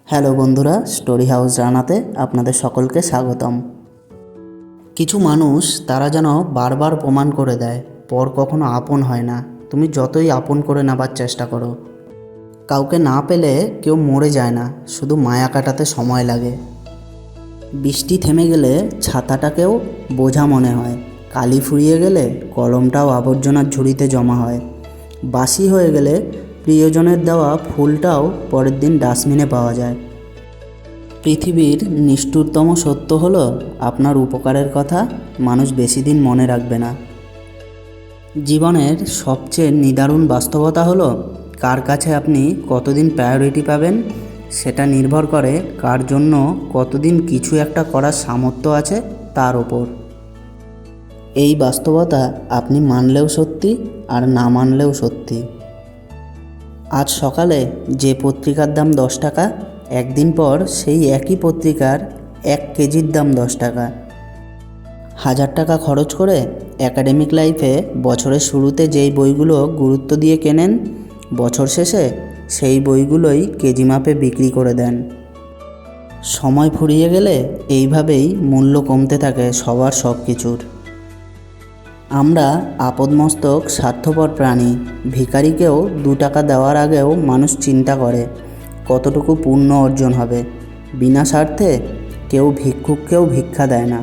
Hello বন্ধুরা, story house জানাতে আপনাদের সকলকে স্বাগতম। কিছু মানুষ তারা যেন বারবার প্রমাণ করে দেয় পর কখনো আপন হয় না। তুমি যতই আপন করে নেবার চেষ্টা করো, কাউকে না পেলে কেউ মরে যায় না, শুধু মায়া কাটাতে সময় লাগে। বৃষ্টি থেমে গেলে ছাতাটাকেও বোঝা মনে হয়, কালি ফুরিয়ে গেলে কলমটাও আবর্জনার ঝুড়িতে জমা হয়, বাসি হয়ে গেলে প্রিয়জনের দেওয়া ফুলটাও পরের দিন ডাস্টবিনে পাওয়া যায়। পৃথিবীর নিষ্ঠুরতম সত্য হলো, আপনার উপকারের কথা মানুষ বেশি দিন মনে রাখবে না। জীবনের সবচেয়ে নিদারুণ বাস্তবতা হলো, কার কাছে আপনি কতদিন প্রায়োরিটি পাবেন সেটা নির্ভর করে কার জন্য কতদিন কিছু একটা করার সামর্থ্য আছে তার ওপর। এই বাস্তবতা আপনি মানলেও সত্যি আর না মানলেও সত্যি। আজ সকালে যে পত্রিকার দাম 10 টাকা, একদিন পর সেই একই পত্রিকার 1 কেজির দাম 10 টাকা। 1000 টাকা খরচ করে একাডেমিক লাইফে বছরের শুরুতে যেই বইগুলো গুরুত্ব দিয়ে কেনেন, বছর শেষে সেই বইগুলোই কেজি মাপে বিক্রি করে দেন। সময় ফুরিয়ে গেলে এইভাবেই মূল্য কমতে থাকে সবার সব কিছুর। আমরা আপদমস্তক স্বার্থপর প্রাণী। ভিখারিকেও 2 টাকা দেওয়ার আগেও মানুষ চিন্তা করে কতটুকু পুণ্য অর্জন হবে। বিনা স্বার্থে কেউ ভিক্ষুককেও ভিক্ষা দেয় না।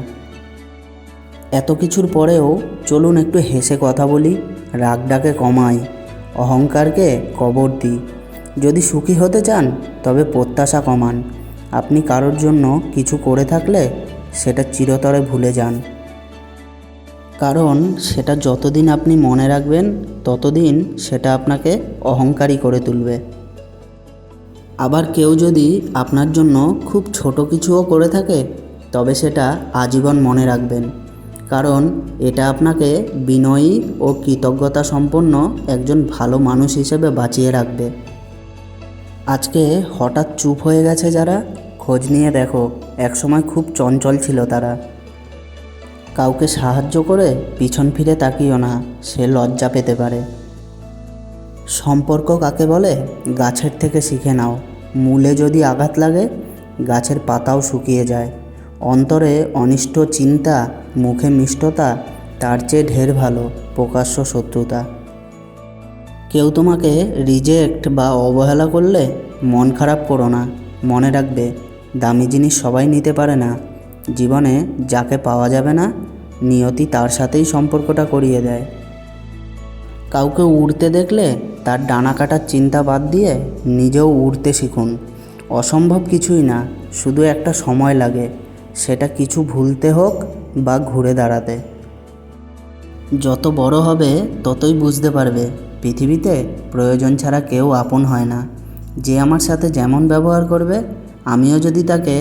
এত কিছুর পরেও চলুন একটু হেসে কথা বলি, রাগটাকে কমাই, অহংকারকে কবর দিই। যদি সুখী হতে চান তবে প্রত্যাশা কমান। আপনি কারোর জন্য কিছু করে থাকলে সেটা চিরতরে ভুলে যান, কারণ সেটা যতদিন আপনি মনে রাখবেন ততদিন সেটা আপনাকে অহংকারী করে তুলবে। আবার কেউ যদি আপনার জন্য খুব ছোট কিছুও করে থাকে তবে সেটা আজীবন মনে রাখবেন, কারণ এটা আপনাকে বিনয়ী ও কৃতজ্ঞতা সম্পন্ন একজন ভালো মানুষ হিসেবে বাঁচিয়ে রাখবে। আজকে হঠাৎ চুপ হয়ে গেছে যারা, খোঁজ নিয়ে দেখো, একসময় খুব চঞ্চল ছিল তারা। কাউকে সাহায্য করে পিছন ফিরে তাকিও না, সে লজ্জা পেতে পারে। সম্পর্ক কাকে বলে গাছের থেকে শিখে নাও। মূলে যদি আঘাত লাগে গাছের পাতাও শুকিয়ে যায়। অন্তরে অনিষ্ট চিন্তা, মুখে মিষ্টতা, তার চেয়ে ঢের ভালো প্রকাশ্য শত্রুতা। কেউ তোমাকে রিজেক্ট বা অবহেলা করলে মন খারাপ করো না। মনে রাখবে, দামি জিনিস সবাই নিতে পারে না। জীবনে যাকে পাওয়া যাবে না, নিয়তি তার সাথেই সম্পর্কটা করিয়ে দেয়। কাউকে উড়তে দেখলে তার ডানা কাটার চিন্তা বাদ দিয়ে নিজেও উড়তে শিখুন। অসম্ভব কিছুই না, শুধু একটা সময় লাগে, সেটা কিছু ভুলতে হোক বা ঘুরে দাঁড়াতে। যত বড় হবে ততই বুঝতে পারবে, পৃথিবীতে প্রয়োজন ছাড়া কেউ আপন হয় না। যে আমার সাথে যেমন ব্যবহার করবে, আমিও যদি তাকে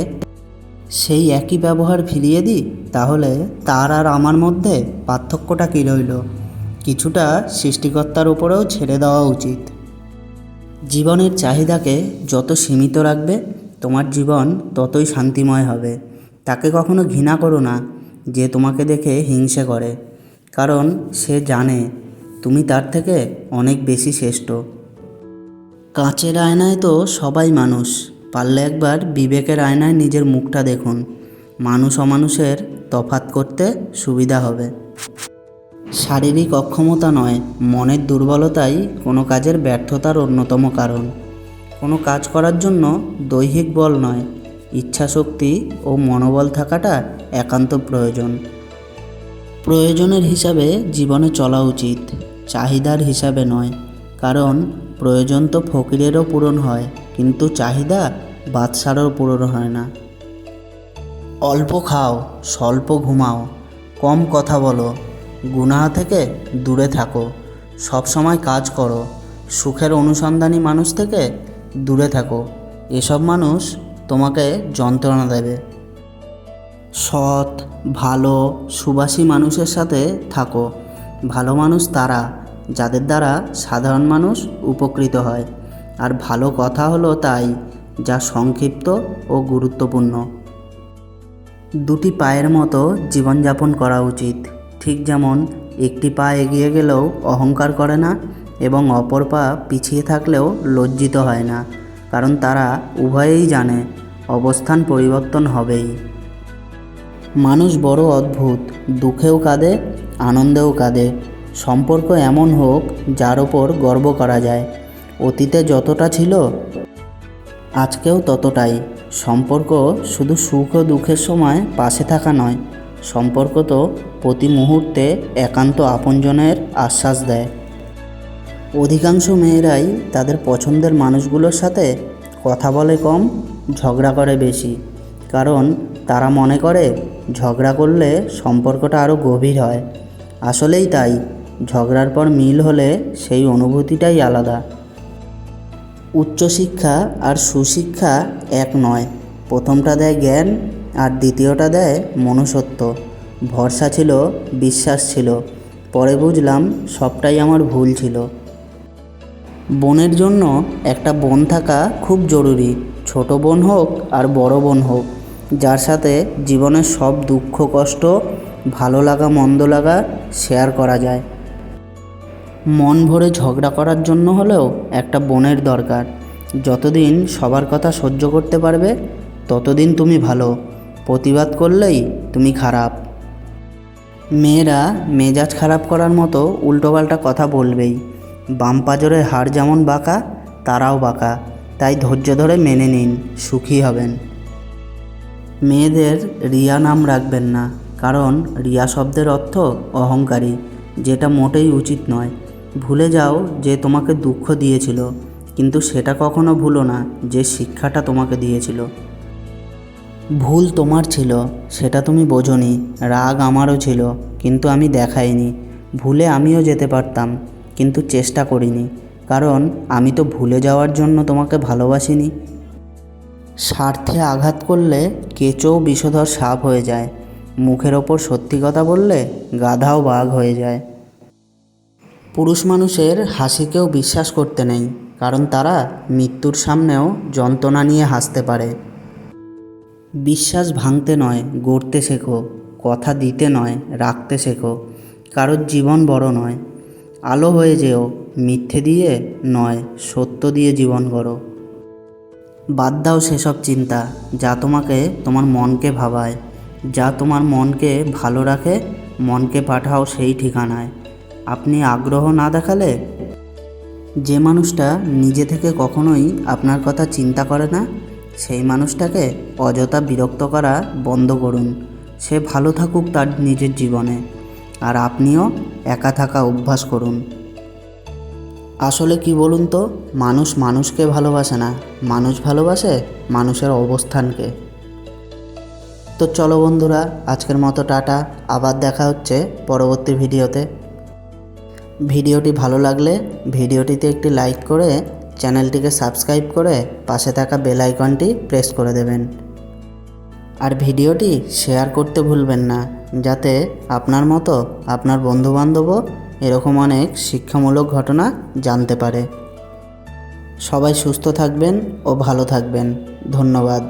সেই একই ব্যবহার ফিরিয়ে দিই, তাহলে তার আর আমার মধ্যে পার্থক্যটা কী রইল? কিছুটা সৃষ্টিকর্তার উপরেও ছেড়ে দেওয়া উচিত। জীবনের চাহিদাকে যত সীমিত রাখবে, তোমার জীবন ততই শান্তিময় হবে। তাকে কখনো ঘৃণা করো না যে তোমাকে দেখে হিংসে করে, কারণ সে জানে তুমি তার থেকে অনেক বেশি শ্রেষ্ঠ। কাঁচের আয়নায় তো সবাই মানুষ, পারলে একবার বিবেকের আয়নায় নিজের মুখটা দেখুন। মানুষ অমানুষের তফাৎ করতে সুবিধা হবে। শারীরিক অক্ষমতা নয়, মনের দুর্বলতাই কোনো কাজের ব্যর্থতার অন্যতম কারণ। কোনো কাজ করার জন্য দৈহিক বল নয়, ইচ্ছাশক্তি ও মনোবল থাকাটা একান্ত প্রয়োজন। প্রয়োজনের হিসাবে জীবনে চলা উচিত, চাহিদার হিসাবে নয়। কারণ প্রয়োজন তো ফকিরেরও পূরণ হয়, কিন্তু চাহিদা বাদশারও পূরণ হয় না। অল্প খাও, স্বল্প ঘুমাও, কম কথা বলো, গুনাহ থেকে দূরে থাকো, সবসময় কাজ করো, সুখের অনুসন্ধানী মানুষ থেকে দূরে থাকো। এসব মানুষ তোমাকে যন্ত্রণা দেবে। সৎ, ভালো, সুবাসী মানুষের সাথে থাকো। ভালো মানুষ তারা যাদের দ্বারা সাধারণ মানুষ উপকৃত হয়, আর ভালো কথা হলো তাই যা সংক্ষিপ্ত ও গুরুত্বপূর্ণ। দুটি পায়ের মতো জীবনযাপন করা উচিত। ঠিক যেমন একটি পা এগিয়ে গেলেও অহংকার করে না, এবং অপর পা পিছিয়ে থাকলেও লজ্জিত হয় না। কারণ তারা উভয়েই জানে অবস্থান পরিবর্তন হবেই। মানুষ বড় অদ্ভুত, দুঃখেও কাঁদে, আনন্দেও কাঁদে। সম্পর্ক এমন হোক যার ওপর গর্ব করা যায়। অতীতে যতটা ছিল আজকেও ততটাই। সম্পর্ক শুধু সুখ ও দুঃখের সময় পাশে থাকা নয়, সম্পর্ক তো প্রতি মুহূর্তে একান্ত আপনজনের আশ্বাস দেয়। অধিকাংশ মেয়েরাই তাদের পছন্দের মানুষগুলোর সাথে কথা বলে কম, ঝগড়া করে বেশি। কারণ তারা মনে করে ঝগড়া করলে সম্পর্কটা আরও গভীর হয়। আসলেই তাই, ঝগড়ার পর মিল হলে সেই অনুভূতিটাই আলাদা। উচ্চশিক্ষা আর সুশিক্ষা এক নয়। প্রথমটা দেয় জ্ঞান আর দ্বিতীয়টা দেয় মনুষ্যত্ব। ভরসা ছিল, বিশ্বাস ছিল, পরে বুঝলাম সবটাই আমার ভুল ছিল। বোনের জন্য একটা বোন থাকা খুব জরুরি, ছোট বোন হোক আর বড় বোন হোক, যার সাথে জীবনের সব দুঃখ কষ্ট, ভালো লাগা মন্দ লাগা শেয়ার করা যায়। মন ভরে ঝগড়া করার জন্য হলেও একটা বোনের দরকার। যতদিন সবার কথা সহ্য করতে পারবে ততদিন তুমি ভালো, প্রতিবাদ করলেই তুমি খারাপ। মেয়েরা মেজাজ খারাপ করার মতো উল্টোপাল্টা কথা বলবেই। বাম পাঁজরের হাড় যেমন বাঁকা, তারাও বাঁকা, তাই ধৈর্য ধরে মেনে নিন, সুখী হবেন। মেয়েদের রিয়া নাম রাখবেন না, কারণ রিয়া শব্দের অর্থ অহংকারী, যেটা মোটেই উচিত নয়। ভুলে যাও যে তোমাকে দুঃখ দিয়েছিল, কিন্তু সেটা কখনো ভুলো না যে শিক্ষাটা তোমাকে দিয়েছিল। ভুল তোমার ছিল, সেটা তুমি বোঝোনি। রাগ আমারও ছিল, কিন্তু আমি দেখাইনি। ভুলে আমিও যেতে পারতাম, কিন্তু চেষ্টা করিনি, কারণ আমি তো ভুলে যাওয়ার জন্য তোমাকে ভালোবাসিনি। স্বার্থে আঘাত করলে কেঁচোও বিষধর সাপ হয়ে যায়। মুখের ওপর সত্যি কথা বললে গাধাও বাঘ হয়ে যায়। পুরুষ মানুষের হাসিকেও বিশ্বাস করতে নেই, কারণ তারা মৃত্যুর সামনেও যন্ত্রণা নিয়ে হাসতে পারে। বিশ্বাস ভাঙতে নয়, গড়তে শেখো। কথা দিতে নয়, রাখতে শেখো। কারোর জীবন বড় নয়। আলো হয়ে যেও, মিথ্যে দিয়ে নয়, সত্য দিয়ে জীবন গড়ো। বাদ দাও সেসব চিন্তা যা তোমাকে তোমার মনকে ভাবায়। যা তোমার মনকে ভালো রাখে, মনকে পাঠাও সেই ঠিকানায়। আপনি আগ্রহ না দেখালে, যে মানুষটা নিজে থেকে কখনোই আপনার কথা চিন্তা করে না, সেই মানুষটাকে অযথা বিরক্ত করা বন্ধ করুন। সে ভালো থাকুক তার নিজের জীবনে, আর আপনিও একা থাকা অভ্যাস করুন। আসলে কি বলুন তো, মানুষ মানুষকে ভালোবাসে না, মানুষ ভালোবাসে মানুষের অবস্থানকে। তো চলো বন্ধুরা, আজকের মতো টাটা। আবার দেখা হচ্ছে পরবর্তী ভিডিওতে। ভিডিওটি ভালো লাগলে ভিডিওটিতে একটি লাইক করে চ্যানেলটিকে সাবস্ক্রাইব করে পাশে থাকা বেল আইকনটি প্রেস করে দেবেন। আর ভিডিওটি শেয়ার করতে ভুলবেন না, যাতে আপনার মতো আপনার বন্ধুবান্ধবও এরকম অনেক শিক্ষামূলক ঘটনা জানতে পারে। সবাই সুস্থ থাকবেন ও ভালো থাকবেন। ধন্যবাদ।